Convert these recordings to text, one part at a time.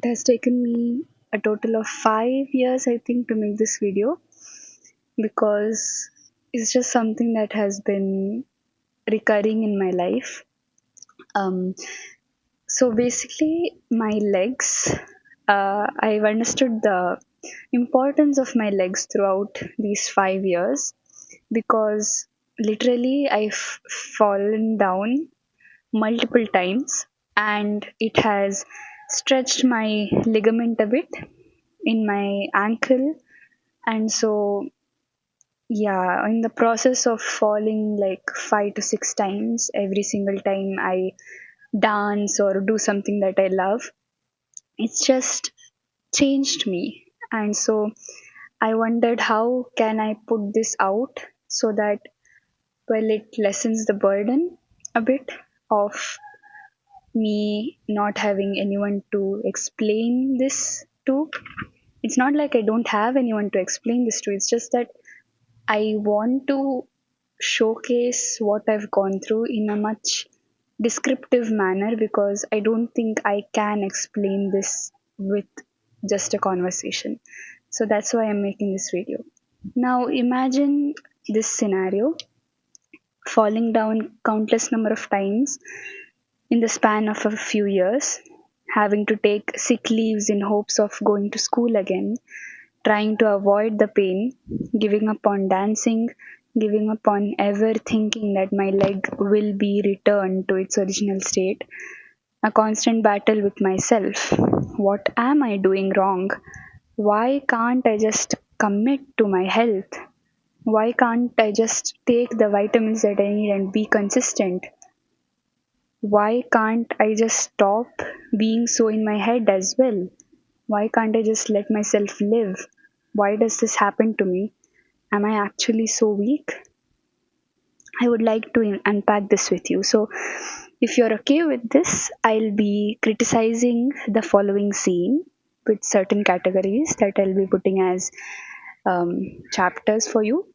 It has taken me a total of 5 years, I think, to make this video because it's just something that has been recurring in my life. Um, so basically, my legs, I've understood the importance of my legs throughout these 5 years because literally I've fallen down multiple times and it has stretched my ligament a bit in my ankle. And so, yeah, in the process of falling like 5 to 6 times every single time I dance or do something that I love, it's just changed me. And so I wondered, how can I put this out so that, well, it lessens the burden a bit of me not having anyone to explain this to. It's not like I don't have anyone to explain this to, it's just that I want to showcase what I've gone through in a much descriptive manner because I don't think I can explain this with just a conversation. So that's why I'm making this video. Now imagine this scenario: falling down countless number of times in the span of a few years, having to take sick leaves in hopes of going to school again, trying to avoid the pain, giving up on dancing, giving up on ever thinking that my leg will be returned to its original state, a constant battle with myself. What am I doing wrong? Why can't I just commit to my health? Why can't I just take the vitamins that I need and be consistent? Why can't I just stop being so in my head as well? Why can't I just let myself live? Why does this happen to me? Am I actually so weak? I would like to unpack this with you. So, if you're okay with this, I'll be criticizing the following scene with certain categories that I'll be putting as chapters for you.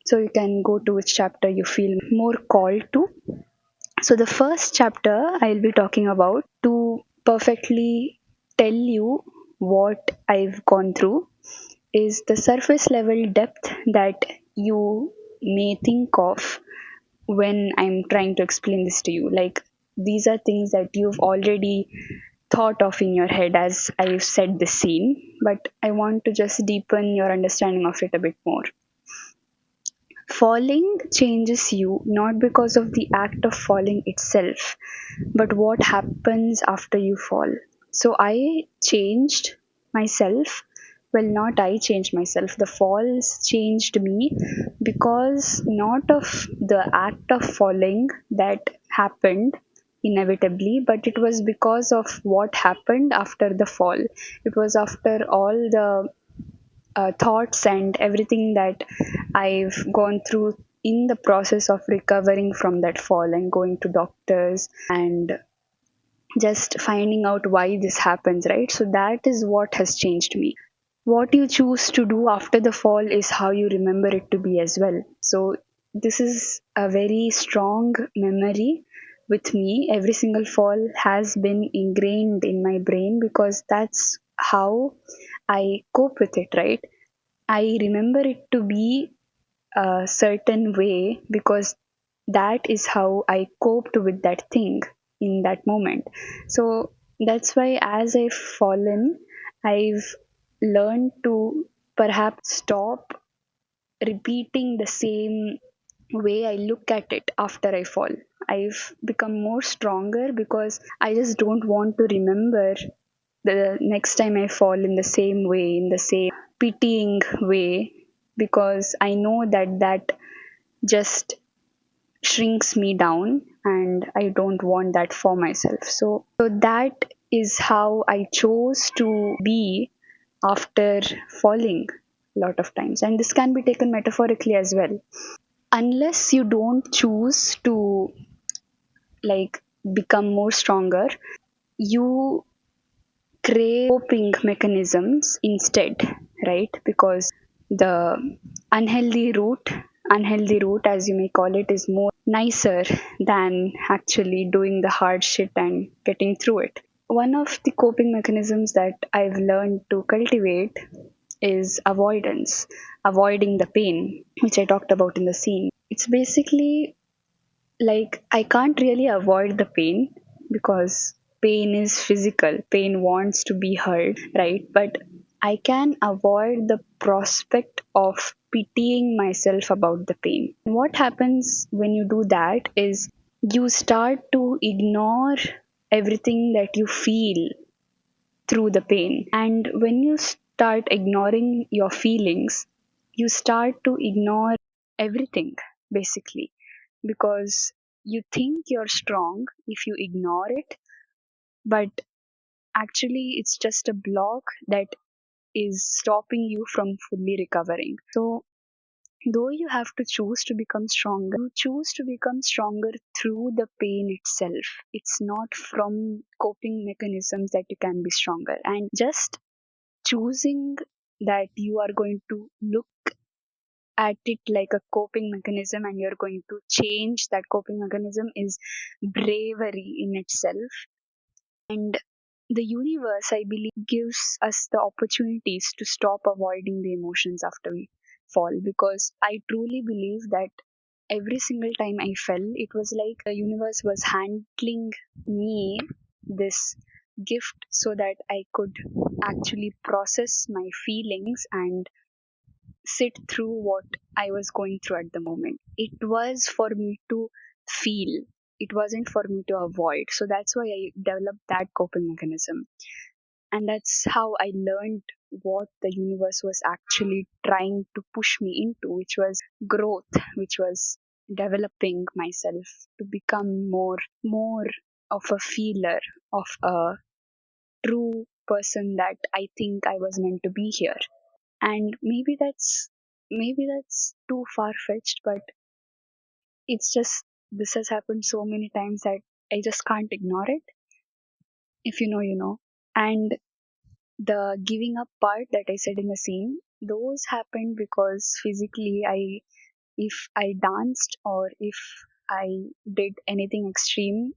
So, you can go to which chapter you feel more called to. So, the first chapter I'll be talking about to perfectly tell you what I've gone through is the surface level depth that you may think of when I'm trying to explain this to you. Like, these are things that you've already thought of in your head as I've said this scene, but I want to just deepen your understanding of it a bit more. Falling changes you not because of the act of falling itself, but what happens after you fall. So I changed myself. Well, not I changed myself. The falls changed me because not of the act of falling that happened inevitably, but it was because of what happened after the fall. It was after all the thoughts and everything that I've gone through in the process of recovering from that fall and going to doctors and just finding out why this happens, right? So that is what has changed me. What you choose to do after the fall is how you remember it to be as well. So this is a very strong memory with me. Every single fall has been ingrained in my brain because that's how I cope with it, right? I remember it to be a certain way because that is how I coped with that thing in that moment. So that's why, as I've fallen, I've learned to perhaps stop repeating the same way I look at it after I fall. I've become more stronger because I just don't want to remember the next time I fall in the same way, in the same pitying way, because I know that that just shrinks me down and I don't want that for myself. So that is how I chose to be after falling a lot of times. And this can be taken metaphorically as well. Unless you don't choose to like become more stronger, you create coping mechanisms instead, right? Because the unhealthy route, as you may call it, is more nicer than actually doing the hard shit and getting through it. One of the coping mechanisms that I've learned to cultivate is avoidance, avoiding the pain, which I talked about in the scene. It's basically like I can't really avoid the pain because pain is physical, pain wants to be heard, right? But I can avoid the prospect of pitying myself about the pain. What happens when you do that is you start to ignore everything that you feel through the pain. And when you start ignoring your feelings, you start to ignore everything basically, because you think you're strong if you ignore it, but actually it's just a block that is stopping you from fully recovering. So though you have to choose to become stronger, you choose to become stronger through the pain itself. It's not from coping mechanisms that you can be stronger. And just choosing that you are going to look at it like a coping mechanism and you're going to change that coping mechanism is bravery in itself. And the universe, I believe, gives us the opportunities to stop avoiding the emotions after we fall, because I truly believe that every single time I fell, it was like the universe was handling me this gift so that I could actually process my feelings and sit through what I was going through at the moment. It was for me to feel, it wasn't for me to avoid. So that's why I developed that coping mechanism. And that's how I learned what the universe was actually trying to push me into, which was growth, which was developing myself to become more of a feeler, of a true person that I think I was meant to be here. And maybe that's too far fetched, but it's just this has happened so many times that I just can't ignore it. If you know, you know. And the giving up part that I said in the scene, those happened because physically I if I danced or if I did anything extreme,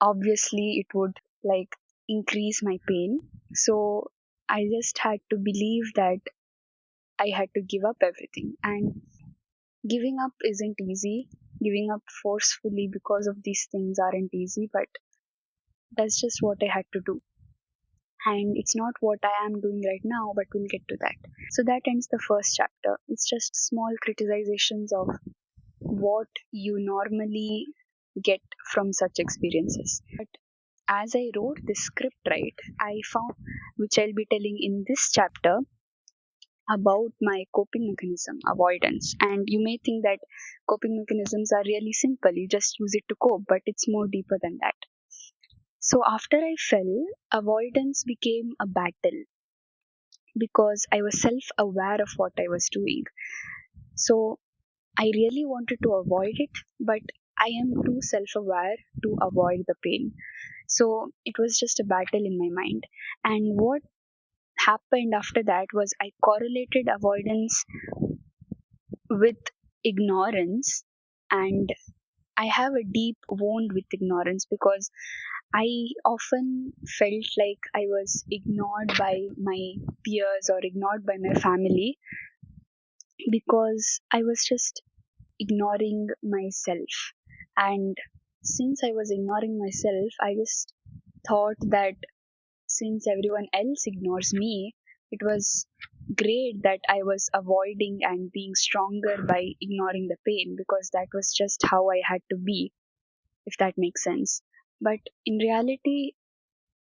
obviously it would like increase my pain. So I just had to believe that I had to give up everything. And giving up isn't easy. Giving up forcefully because of these things aren't easy, but that's just what I had to do. And it's not what I am doing right now, but we'll get to that. So that ends the first chapter. It's just small criticizations of what you normally get from such experiences. But as I wrote this script, right, I found, which I'll be telling in this chapter, about my coping mechanism, avoidance. And you may think that coping mechanisms are really simple, you just use it to cope, but it's more deeper than that. So after I fell, avoidance became a battle because I was self aware of what I was doing. So I really wanted to avoid it, but I am too self aware to avoid the pain. So it was just a battle in my mind. And what happened after that was I correlated avoidance with ignorance, and I have a deep wound with ignorance because I often felt like I was ignored by my peers or ignored by my family because I was just ignoring myself. And since I was ignoring myself, I just thought that since everyone else ignores me, it was great that I was avoiding and being stronger by ignoring the pain because that was just how I had to be, if that makes sense. But in reality,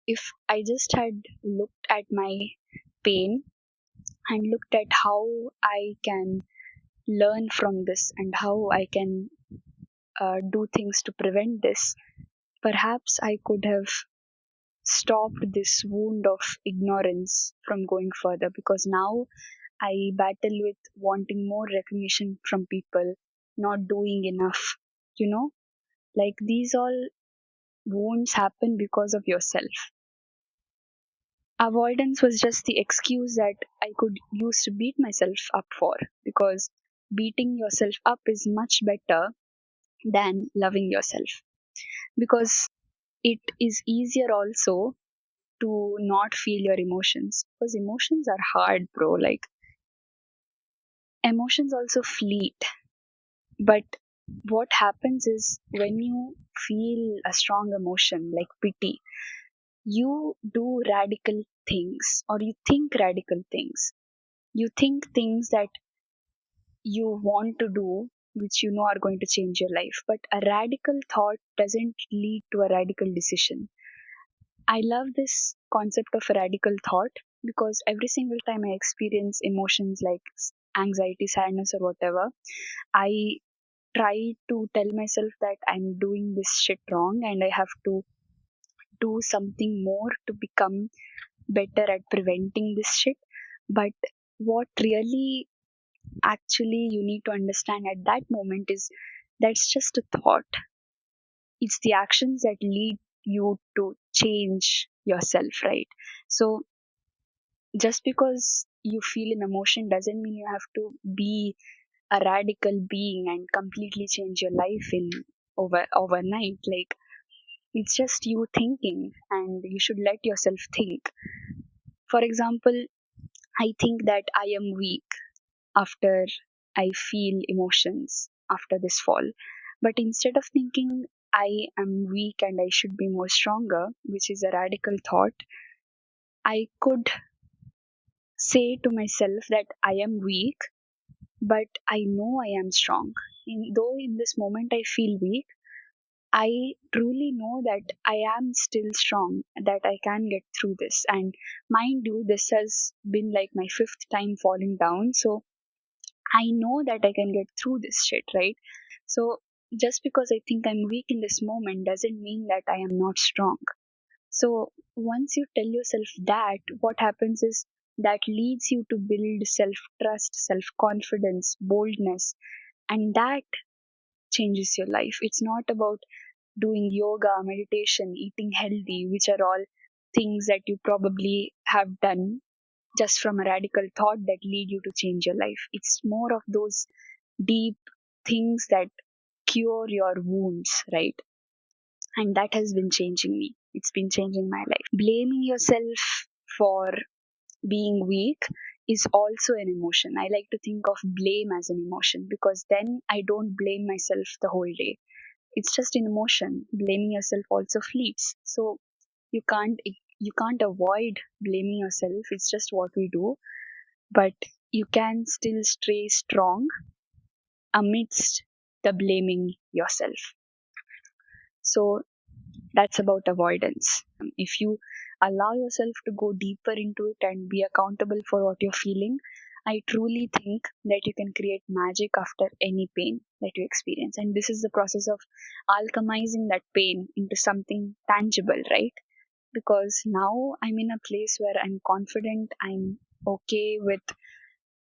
if I just had looked at my pain and looked at how I can learn from this and how I can do things to prevent this, perhaps I could have stopped this wound of ignorance from going further, because now I battle with wanting more recognition from people, not doing enough. You know, like these all wounds happen because of yourself. Avoidance was just the excuse that I could use to beat myself up for, because beating yourself up is much better than loving yourself. Because it is easier also to not feel your emotions, because emotions are hard, bro. Like, emotions also fleet. But what happens is, when you feel a strong emotion like pity, you do radical things, or you think radical things. You think things that you want to do, which you know are going to change your life. But a radical thought doesn't lead to a radical decision. I love this concept of a radical thought, because every single time I experience emotions like anxiety, sadness, or whatever, I try to tell myself that I'm doing this shit wrong and I have to do something more to become better at preventing this shit. But what really actually you need to understand at that moment is, that's just a thought. It's the actions that lead you to change yourself, right? So just because you feel an emotion doesn't mean you have to be a radical being and completely change your life in overnight. Like, it's just you thinking, and you should let yourself think. For example, I think that I am weak after I feel emotions after this fall. But instead of thinking I am weak and I should be more stronger, which is a radical thought, I could say to myself that I am weak, but I know I am strong. Though in this moment I feel weak, I truly know that I am still strong, that I can get through this. And mind you, this has been like my fifth time falling down. So I know that I can get through this shit, right? So just because I think I'm weak in this moment doesn't mean that I am not strong. So once you tell yourself that, what happens is, that leads you to build self trust, self confidence, boldness, and that changes your life. It's not about doing yoga, meditation, eating healthy, which are all things that you probably have done just from a radical thought that lead you to change your life. It's more of those deep things that cure your wounds, right? And that has been changing me. It's been changing my life. Blaming yourself for being weak is also an emotion. I like to think of blame as an emotion, because then I don't blame myself the whole day. It's just an emotion. Blaming yourself also fleets. So you can't you can't avoid blaming yourself. It's just what we do. But you can still stay strong amidst the blaming yourself. So that's about avoidance. If you allow yourself to go deeper into it and be accountable for what you're feeling, I truly think that you can create magic after any pain that you experience. And this is the process of alchemizing that pain into something tangible, right? Because now I'm in a place where I'm confident, I'm okay with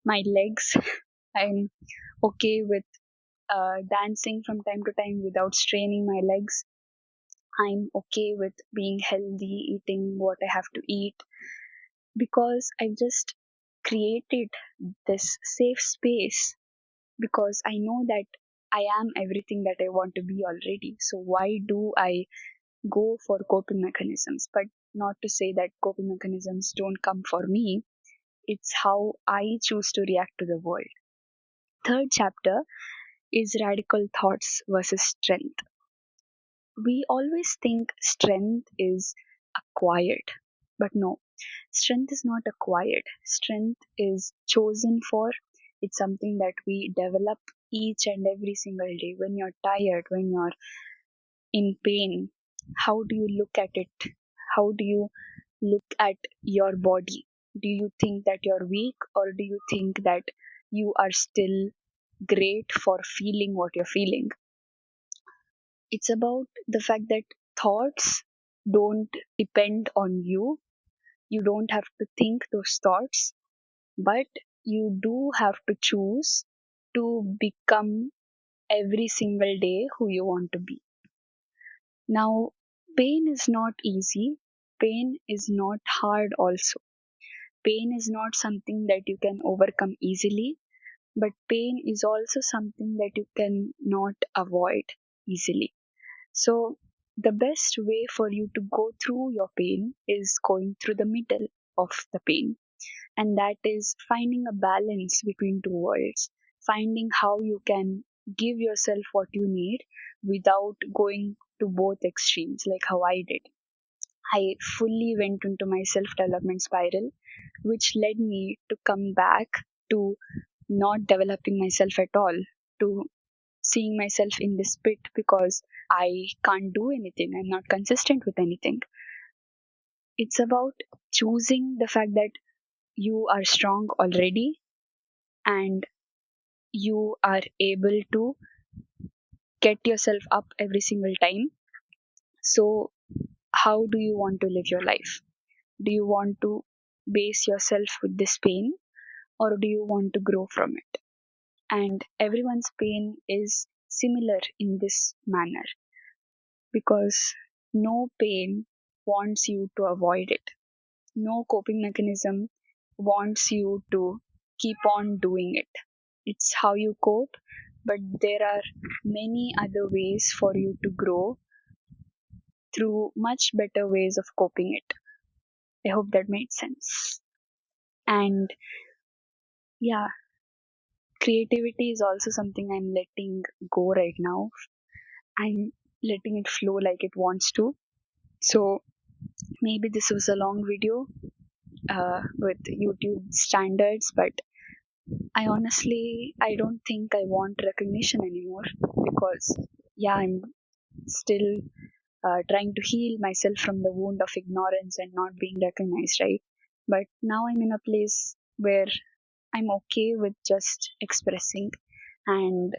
my legs, I'm okay with dancing from time to time without straining my legs. I'm okay with being healthy, eating what I have to eat, because I just created this safe space, because I know that I am everything that I want to be already. So why do I go for coping mechanisms? But not to say that coping mechanisms don't come for me, it's how I choose to react to the world. Third chapter is radical thoughts versus strength. We always think strength is acquired, but no, strength is not acquired. Strength is chosen for. It's something that we develop each and every single day. When you're tired, when you're in pain, how do you look at it? How do you look at your body? Do you think that you're weak, or do you think that you are still great for feeling what you're feeling? It's about the fact that thoughts don't depend on you. You don't have to think those thoughts, but you do have to choose to become every single day who you want to be. Now, pain is not easy, pain is not hard, also. Pain is not something that you can overcome easily, but pain is also something that you can not avoid easily. So, the best way for you to go through your pain is going through the middle of the pain, and that is finding a balance between two worlds, finding how you can give yourself what you need without going to both extremes like how I did. I fully went into my self development spiral, which led me to come back to not developing myself at all, to seeing myself in this pit because I can't do anything, I'm not consistent with anything. It's about choosing the fact that you are strong already and you are able to get yourself up every single time. So, how do you want to live your life? Do you want to base yourself with this pain, or do you want to grow from it? And everyone's pain is similar in this manner because no pain wants you to avoid it. No coping mechanism wants you to keep on doing it. It's how you cope, but there are many other ways for you to grow through much better ways of coping it. I hope that made sense. And yeah, creativity is also something I'm letting go right now. I'm letting it flow like it wants to. So maybe this was a long video with YouTube standards, but I don't think I want recognition anymore because yeah, I'm still trying to heal myself from the wound of ignorance and not being recognized, right? But now I'm in a place where I'm okay with just expressing, and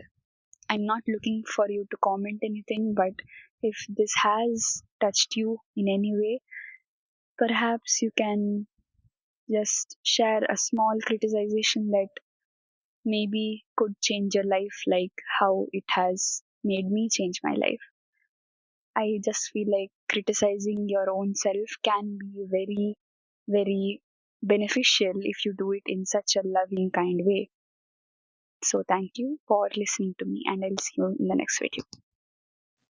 I'm not looking for you to comment anything, but if this has touched you in any way, perhaps you can just share a small criticization that maybe could change your life like how it has made me change my life. I just feel like criticizing your own self can be very, very beneficial if you do it in such a loving, kind way. So, thank you for listening to me, and I'll see you in the next video.